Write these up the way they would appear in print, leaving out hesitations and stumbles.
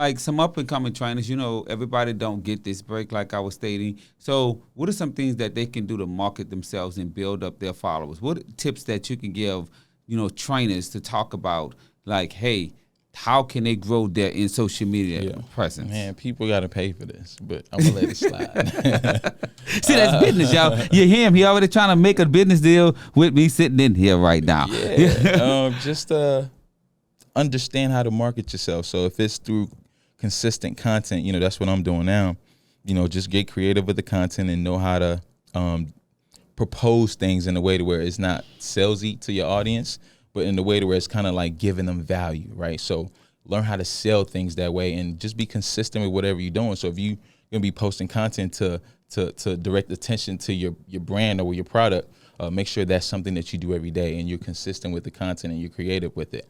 like some up and coming trainers, everybody don't get this break like I was stating. So what are some things that they can do to market themselves and build up their followers? What are tips that you can give, trainers to talk about, like, hey, how can they grow their in social media presence? Man, people got to pay for this, but I'm going to let it slide. See, that's business, y'all. You hear him. He already trying to make a business deal with me sitting in here right now. Yeah. Just understand how to market yourself. So if it's through consistent content, that's what I'm doing now. Just get creative with the content and know how to propose things in a way to where it's not salesy to your audience, but in a way to where it's kind of like giving them value, right? So learn how to sell things that way and just be consistent with whatever you're doing. So if you're going to be posting content to direct attention to your brand or your product, make sure that's something that you do every day and you're consistent with the content and you're creative with it.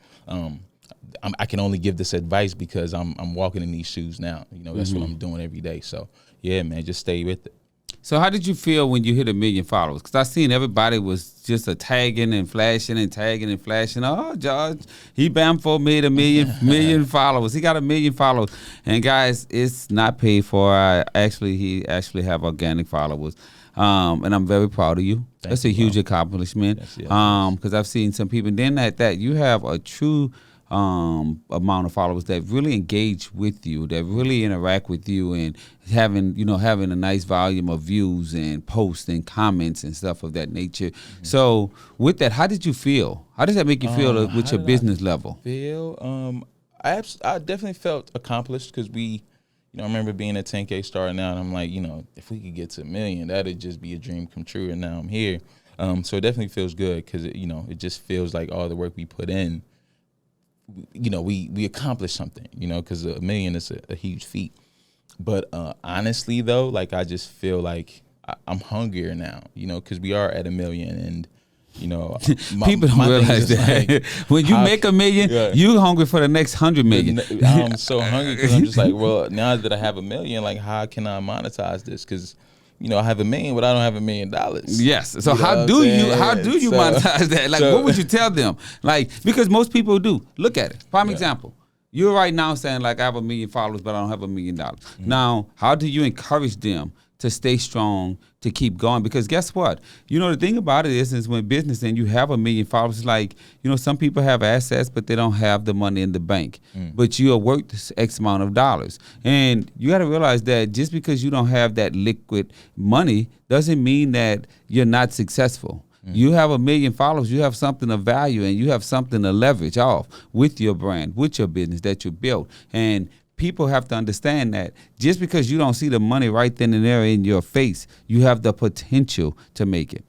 I can only give this advice because I'm walking in these shoes now. That's what I'm doing every day. So yeah, man, just stay with it. So how did you feel when you hit 1 million followers? Because I seen everybody was just tagging and flashing and tagging and flashing. Oh, George, he made a million followers. He got 1 million followers. And guys, it's not paid for. He actually have organic followers. And I'm very proud of you. That's a huge accomplishment. Because I've seen some people. And then at that, you have a true amount of followers that really engage with you, that really interact with you, and having a nice volume of views and posts and comments and stuff of that nature. Mm-hmm. So with that, how did you feel? How does that make you feel with your business level? I definitely felt accomplished because I remember being a 10K starting out, and I'm like, if we could get to 1 million, that'd just be a dream come true. And now I'm here. So it definitely feels good because it just feels like all the work we put in, we accomplished something, because 1 million is a huge feat. But honestly, though, like I just feel like I'm hungrier now, because we are at 1 million, and people don't realize that like, when you make 1 million, you hungry for the next 100 million. I'm so hungry because I'm just like, well, now that I have 1 million, like how can I monetize this? Because I have 1 million, but I don't have $1 million. Yes. So how do you monetize that? Like, what would you tell them? Like, because most people do. Look at it. Prime example. You're right now saying like I have 1 million followers, but I don't have $1 million. Mm-hmm. Now, how do you encourage them to stay strong, to keep going? Because guess what? The thing about it is when business and you have 1 million followers, it's like, some people have assets, but they don't have the money in the bank. But you are worth X amount of dollars. And you got to realize that just because you don't have that liquid money doesn't mean that you're not successful. You have 1 million followers, you have something of value, and you have something to leverage off with your brand, with your business that you built. And people have to understand that just because you don't see the money right then and there in your face, you have the potential to make it.